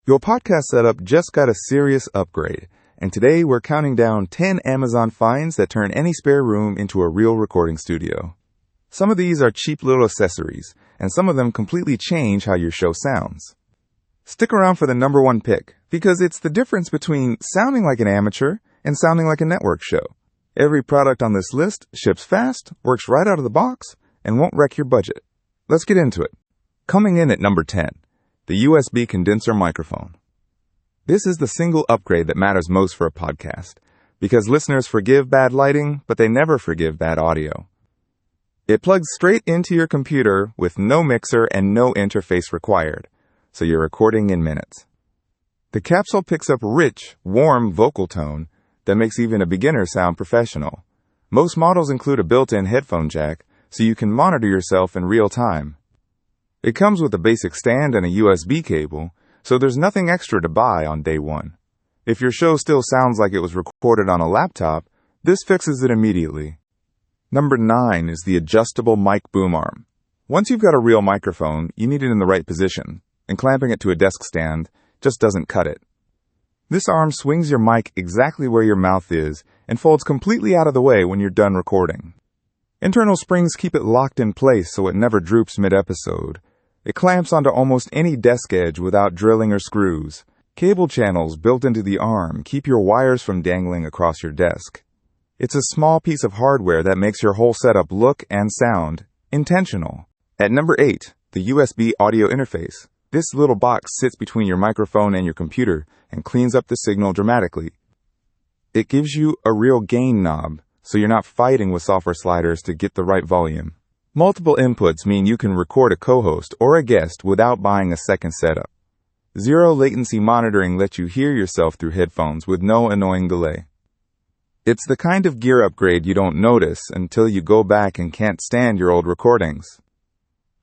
Your podcast setup just got a serious upgrade, and today we're counting down 10 Amazon finds that turn any spare room into a real recording studio. Some of these are cheap little accessories, and some of them completely change how your show sounds. Stick around for the number one pick, because it's the difference between sounding like an amateur and sounding like a network show. Every product on this list ships fast, works right out of the box, and won't wreck your budget. Let's get into it. Coming in at number 10. The USB condenser microphone. This is the single upgrade that matters most for a podcast, because listeners forgive bad lighting, but they never forgive bad audio. It plugs straight into your computer with no mixer and no interface required, so you're recording in minutes. The capsule picks up rich, warm vocal tone that makes even a beginner sound professional. Most models include a built-in headphone jack, so you can monitor yourself in real time. It comes with a basic stand and a USB cable, so there's nothing extra to buy on day one. If your show still sounds like it was recorded on a laptop, this fixes it immediately. Number 9 is the adjustable mic boom arm. Once you've got a real microphone, you need it in the right position, and clamping it to a desk stand just doesn't cut it. This arm swings your mic exactly where your mouth is and folds completely out of the way when you're done recording. Internal springs keep it locked in place so it never droops mid-episode. It clamps onto almost any desk edge without drilling or screws. Cable channels built into the arm keep your wires from dangling across your desk. It's a small piece of hardware that makes your whole setup look and sound intentional. At number 8, the USB audio interface. This little box sits between your microphone and your computer and cleans up the signal dramatically. It gives you a real gain knob, so you're not fighting with software sliders to get the right volume. Multiple inputs mean you can record a co-host or a guest without buying a second setup. Zero latency monitoring lets you hear yourself through headphones with no annoying delay. It's the kind of gear upgrade you don't notice until you go back and can't stand your old recordings.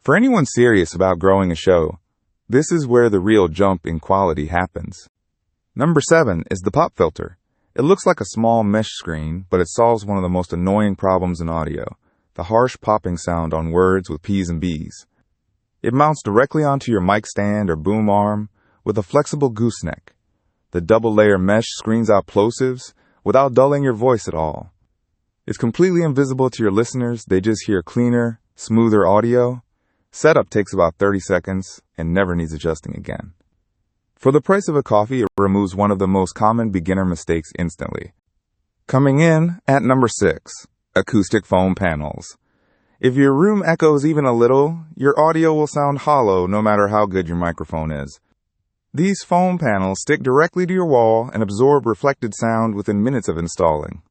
For anyone serious about growing a show, this is where the real jump in quality happens. Number 7 is the pop filter. It looks like a small mesh screen, but it solves one of the most annoying problems in audio: the harsh popping sound on words with P's and B's. It mounts directly onto your mic stand or boom arm with a flexible gooseneck. The double-layer mesh screens out plosives without dulling your voice at all. It's completely invisible to your listeners. They just hear cleaner, smoother audio. Setup takes about 30 seconds and never needs adjusting again. For the price of a coffee, it removes one of the most common beginner mistakes instantly. Coming in at number 6. Acoustic foam panels. If your room echoes even a little, your audio will sound hollow no matter how good your microphone is. These foam panels stick directly to your wall and absorb reflected sound within minutes of installing.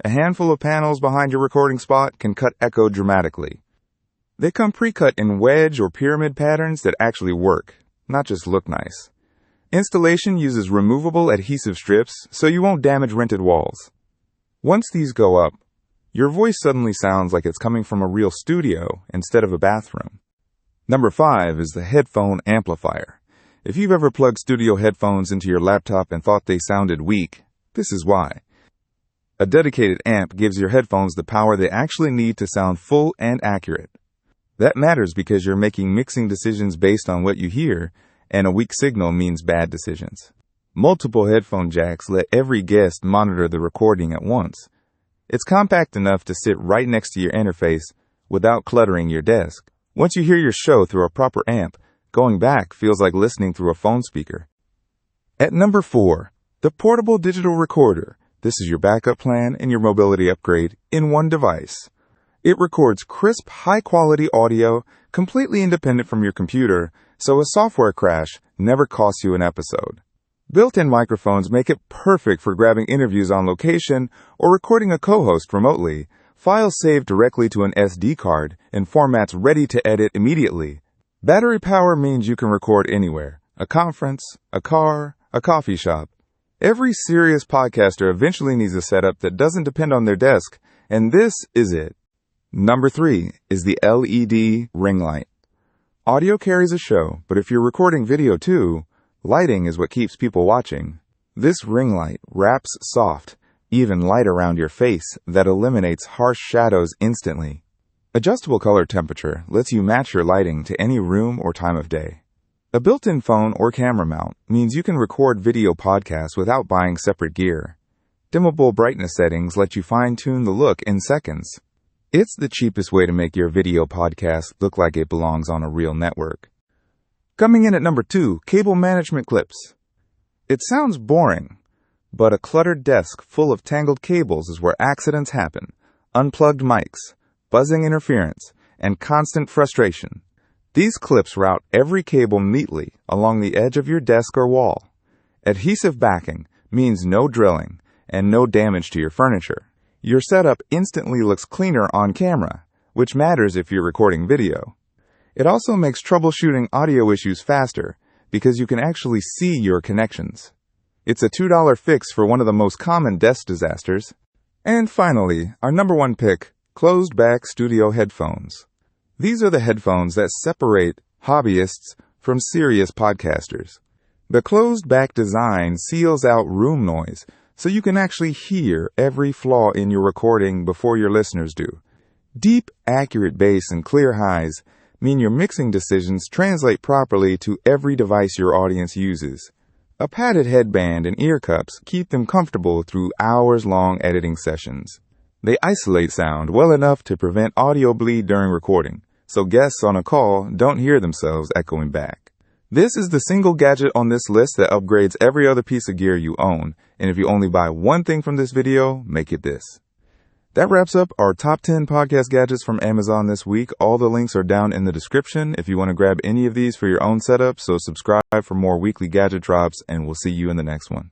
A handful of panels behind your recording spot can cut echo dramatically. They come pre-cut in wedge or pyramid patterns that actually work, not just look nice. Installation uses removable adhesive strips so you won't damage rented walls. Once these go up, your voice suddenly sounds like it's coming from a real studio instead of a bathroom. Number 5 is the headphone amplifier. If you've ever plugged studio headphones into your laptop and thought they sounded weak, this is why. A dedicated amp gives your headphones the power they actually need to sound full and accurate. That matters because you're making mixing decisions based on what you hear, and a weak signal means bad decisions. Multiple headphone jacks let every guest monitor the recording at once. It's compact enough to sit right next to your interface without cluttering your desk. Once you hear your show through a proper amp, going back feels like listening through a phone speaker. At number 4, the portable digital recorder. This is your backup plan and your mobility upgrade in one device. It records crisp, high-quality audio completely independent from your computer, so a software crash never costs you an episode. Built-in microphones make it perfect for grabbing interviews on location or recording a co-host remotely. Files saved directly to an SD card in formats ready to edit immediately. Battery power means you can record anywhere: a conference, a car, a coffee shop. Every serious podcaster eventually needs a setup that doesn't depend on their desk, and this is it. Number 3 is the LED ring light. Audio carries a show, but if you're recording video too, lighting is what keeps people watching. This ring light wraps soft, even light around your face that eliminates harsh shadows instantly. Adjustable color temperature lets you match your lighting to any room or time of day. A built-in phone or camera mount means you can record video podcasts without buying separate gear. Dimmable brightness settings let you fine-tune the look in seconds. It's the cheapest way to make your video podcast look like it belongs on a real network. Coming in at number 2, cable management clips. It sounds boring, but a cluttered desk full of tangled cables is where accidents happen. Unplugged mics, buzzing interference, and constant frustration. These clips route every cable neatly along the edge of your desk or wall. Adhesive backing means no drilling and no damage to your furniture. Your setup instantly looks cleaner on camera, which matters if you're recording video. It also makes troubleshooting audio issues faster because you can actually see your connections. It's a $2 fix for one of the most common desk disasters. And finally, our number 1 pick, closed-back studio headphones. These are the headphones that separate hobbyists from serious podcasters. The closed-back design seals out room noise, so you can actually hear every flaw in your recording before your listeners do. Deep, accurate bass and clear highs mean your mixing decisions translate properly to every device your audience uses. A padded headband and ear cups keep them comfortable through hours-long editing sessions. They isolate sound well enough to prevent audio bleed during recording, so guests on a call don't hear themselves echoing back. This is the single gadget on this list that upgrades every other piece of gear you own, and if you only buy one thing from this video, make it this. That wraps up our top 10 podcast gadgets from Amazon this week. All the links are down in the description if you want to grab any of these for your own setup, so subscribe for more weekly gadget drops, and we'll see you in the next one.